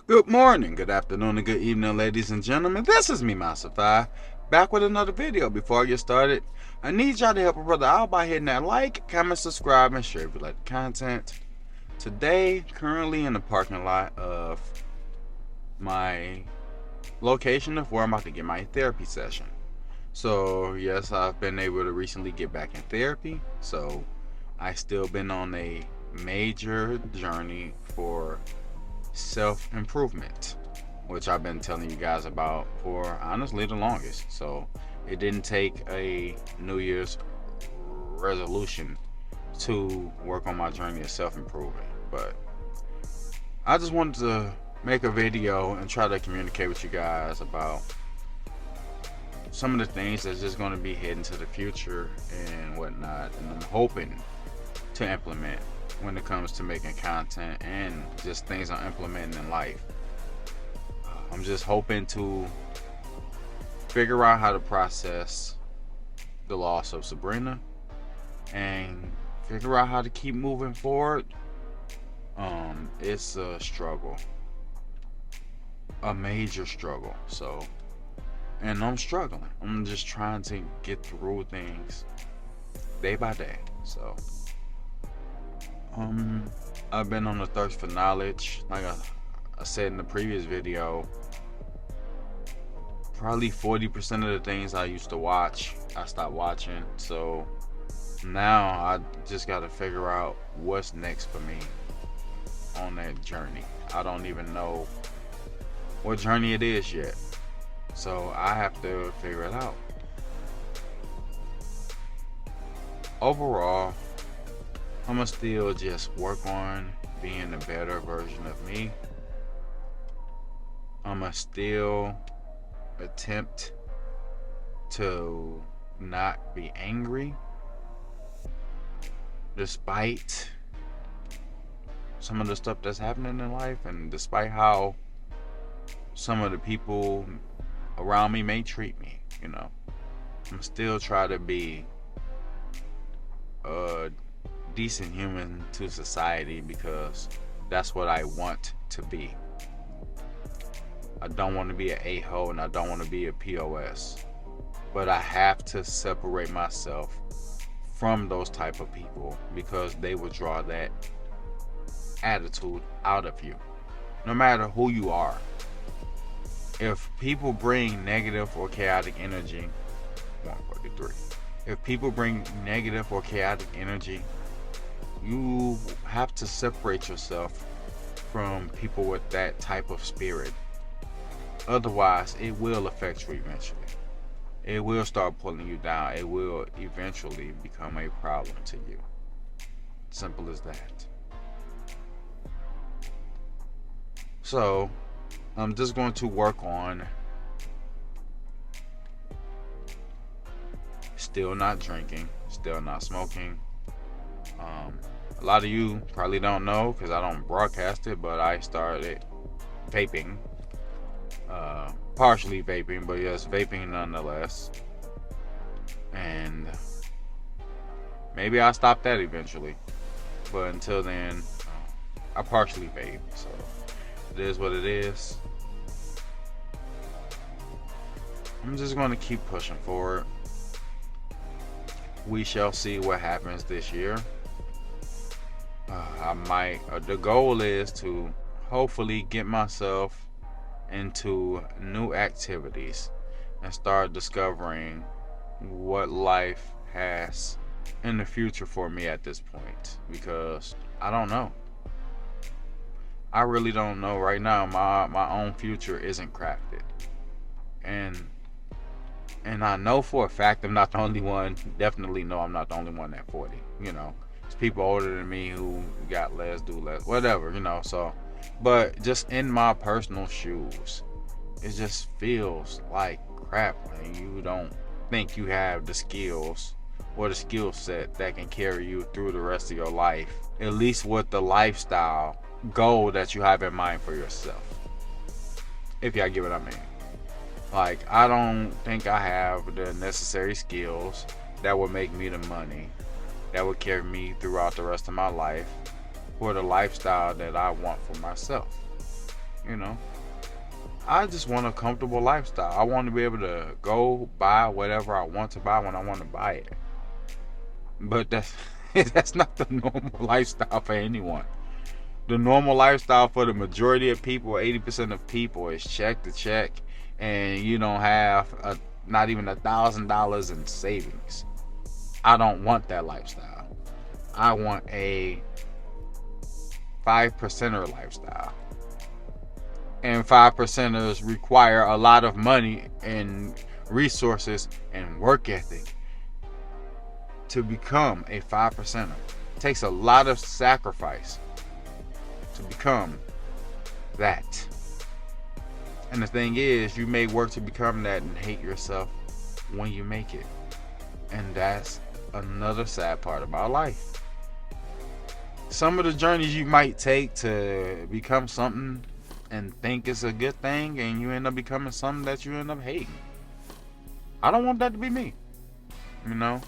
Good morning, good afternoon, and good evening, ladies and gentlemen. This is me, Masafai, back with another video. Before I get started, I need y'all to help a brother out by hitting that like, comment, subscribe, and share if you like the content. Today, currently in the parking lot of my location of where I'm about to get my therapy session. So, yes, I've been able to recently get back in therapy. So, I still been on a major journey for self-improvement, which I've been telling you guys about for honestly the longest. So it didn't take a New Year's resolution to work on my journey of self-improvement, but I just wanted to make a video and try to communicate with you guys about some of the things that's just going to be heading to the future and whatnot, and I'm hoping to implement when it comes to making content and just things I'm implementing in life. I'm just hoping to figure out how to process the loss of Sabrina and figure out how to keep moving forward. It's a struggle, a major struggle. And I'm struggling. I'm just trying to get through things day by day. I've been on the thirst for knowledge. Like I said in the previous video, probably 40% of the things I used to watch, I stopped watching. So now I just got to figure out what's next for me on that journey. I don't even know what journey it is yet. So I have to figure it out. Overall, I'm gonna still just work on being a better version of me. I'm gonna still attempt to not be angry despite some of the stuff that's happening in life, and despite how some of the people around me may treat me. I'm still try to be a decent human to society because that's what I want to be. I don't want to be an a-hole and I don't want to be a POS, but I have to separate myself from those type of people because they will draw that attitude out of you, no matter who you are. If people bring negative or chaotic energy, 143. If people bring negative or chaotic energy, you have to separate yourself from people with that type of spirit. Otherwise, it will affect you eventually. It will start pulling you down. It will eventually become a problem to you. Simple as that. So, I'm just going to work on still not drinking, still not smoking. A lot of you probably don't know because I don't broadcast it, but I started vaping. Partially vaping, but yes, vaping nonetheless. And maybe I'll stop that eventually. But until then, I partially vape. So it is what it is. I'm just going to keep pushing forward. We shall see what happens this year. The goal is to hopefully get myself into new activities and start discovering what life has in the future for me at this point, because I don't know. I really don't know right now. My own future isn't crafted, and I know for a fact I'm not the only one. Definitely know I'm not the only one at 40. There's people older than me who got less, do less, whatever. So, but just in my personal shoes, it just feels like crap when you don't think you have the skills or the skill set that can carry you through the rest of your life, at least with the lifestyle goal that you have in mind for yourself, if y'all get what I mean. Like, I don't think I have the necessary skills that will make me the money that would carry me throughout the rest of my life for the lifestyle that I want for myself. You know, I just want a comfortable lifestyle. I want to be able to go buy whatever I want to buy when I want to buy it. But that's that's not the normal lifestyle for anyone. The normal lifestyle for the majority of people, 80% of people, is check to check, and you don't have not even $1,000 in savings. I don't want that lifestyle. I want a 5%er lifestyle. And 5%ers require a lot of money and resources and work ethic to become a 5%er. It takes a lot of sacrifice to become that. And the thing is, you may work to become that and hate yourself when you make it. And that's another sad part about life. Some of the journeys you might take to become something and think it's a good thing, and you end up becoming something that you end up hating. I don't want that to be me. You know?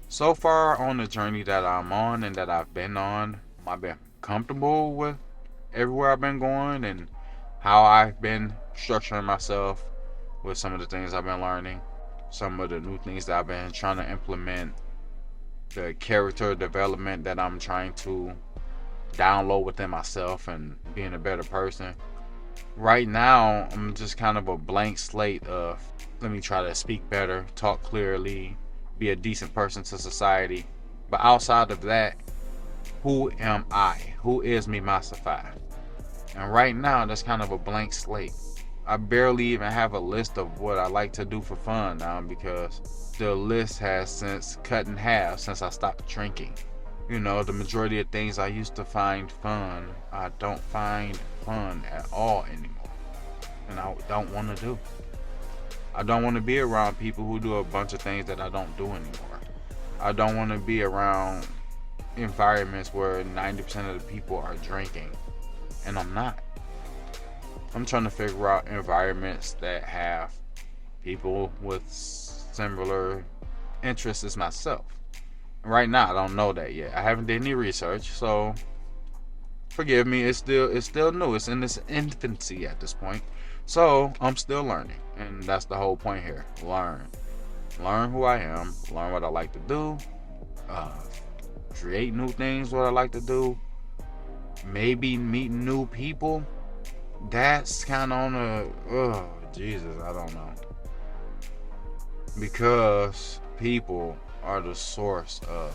So far on the journey that I'm on and that I've been on, I've been comfortable with everywhere I've been going and how I've been structuring myself with some of the things I've been learning, some of the new things that I've been trying to implement, the character development that I'm trying to download within myself and being a better person. Right now, I'm just kind of a blank slate of, let me try to speak better, talk clearly, be a decent person to society. But outside of that, who am I? Who is me, Masafai? And right now, that's kind of a blank slate. I barely even have a list of what I like to do for fun now, because the list has since cut in half since I stopped drinking. You know, the majority of things I used to find fun, I don't find fun at all anymore. And I don't want to do. I don't want to be around people who do a bunch of things that I don't do anymore. I don't want to be around environments where 90% of the people are drinking. And I'm not. I'm trying to figure out environments that have people with similar interests as myself. Right now, I don't know that yet. I haven't done any research, so forgive me. It's still new. It's in its infancy at this point, so I'm still learning, and that's the whole point here. Learn who I am. Learn what I like to do. Create new things. What I like to do. Maybe meet new people. That's kind of on a Jesus. I don't know, because people are the source of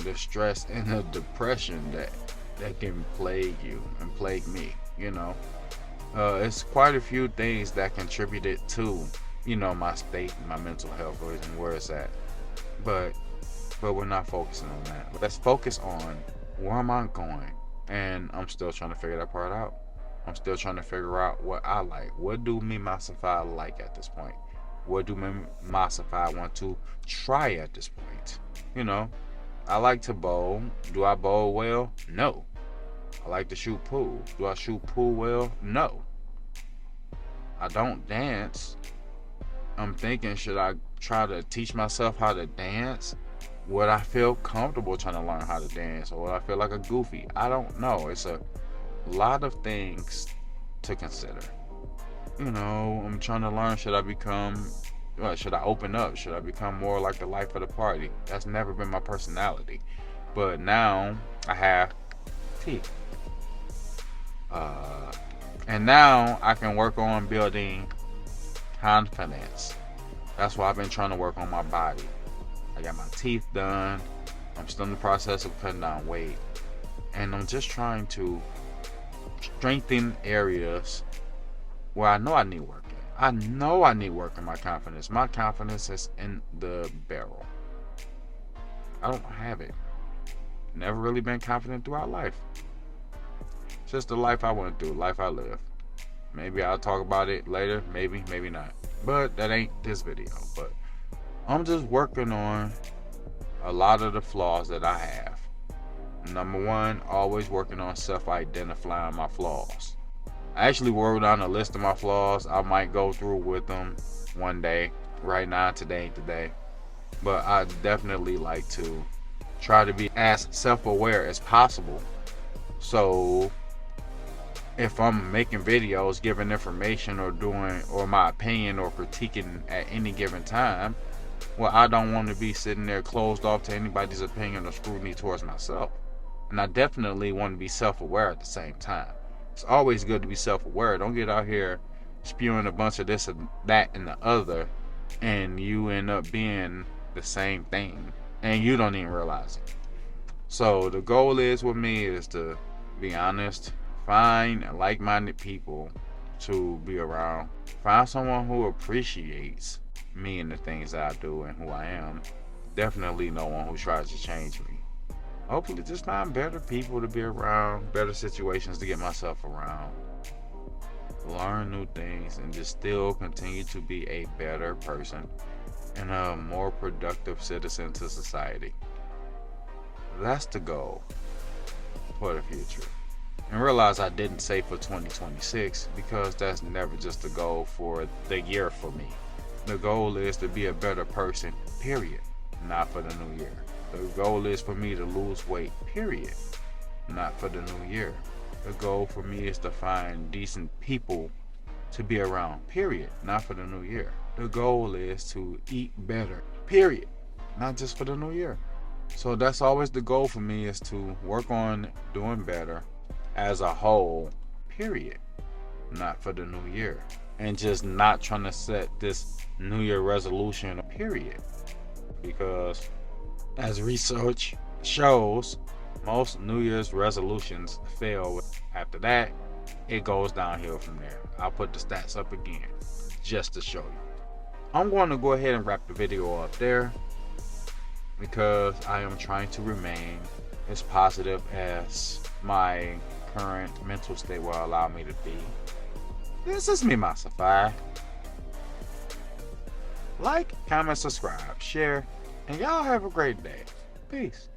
the stress and the depression that can plague you and plague me. You know, it's quite a few things that contributed to, you know, my state, my mental health, and where it's at. But we're not focusing on that. Let's focus on where am I going, and I'm still trying to figure that part out. I'm still trying to figure out what I like. What do me, Masafai, like at this point? What do me, Masafai, want to try at this point? You know, I like to bowl. Do I bowl well? No. I like to shoot pool. Do I shoot pool well? No. I don't dance. I'm thinking, should I try to teach myself how to dance? Would I feel comfortable trying to learn how to dance? Or would I feel like a goofy? I don't know. It's a lot of things to consider. You know, I'm trying to learn, should I open up? Should I become more like the life of the party? That's never been my personality. But now I have teeth. And now I can work on building confidence. That's why I've been trying to work on my body. I got my teeth done. I'm still in the process of cutting down weight. And I'm just trying to strengthen areas where I know I need work at. I know I need work in my confidence. My confidence is in the barrel. I don't have it. Never really been confident throughout life. It's just the life I went through, life I live. Maybe I'll talk about it later, maybe not. But that ain't this video. But I'm just working on a lot of the flaws that I have. Number one, always working on self-identifying my flaws. I actually wrote down a list of my flaws. I might go through with them one day. Right now, today ain't today. But I definitely like to try to be as self-aware as possible. So if I'm making videos, giving information or my opinion or critiquing at any given time, well, I don't want to be sitting there closed off to anybody's opinion or scrutiny towards myself. And I definitely want to be self-aware at the same time. It's always good to be self-aware. Don't get out here spewing a bunch of this and that and the other, and you end up being the same thing, and you don't even realize it. So the goal is with me is to be honest, find like-minded people to be around, find someone who appreciates me and the things that I do and who I am. Definitely no one who tries to change me. Hopefully just find better people to be around, better situations to get myself around, learn new things, and just still continue to be a better person and a more productive citizen to society. That's the goal for the future. And realize I didn't say for 2026 because that's never just the goal for the year for me. The goal is to be a better person, period, not for the new year. The goal is for me to lose weight, period, not for the new year. The goal for me is to find decent people to be around, period, not for the new year. The goal is to eat better, period, not just for the new year. So that's always the goal for me, is to work on doing better as a whole, period, not for the new year. And just not trying to set this new year resolution, period. Because as research shows, most New Year's resolutions fail. After that, it goes downhill from there. I'll put the stats up again just to show you. I'm going to go ahead and wrap the video up there because I am trying to remain as positive as my current mental state will allow me to be. This is me, Masafai. Like, comment, subscribe, share, and y'all have a great day. Peace.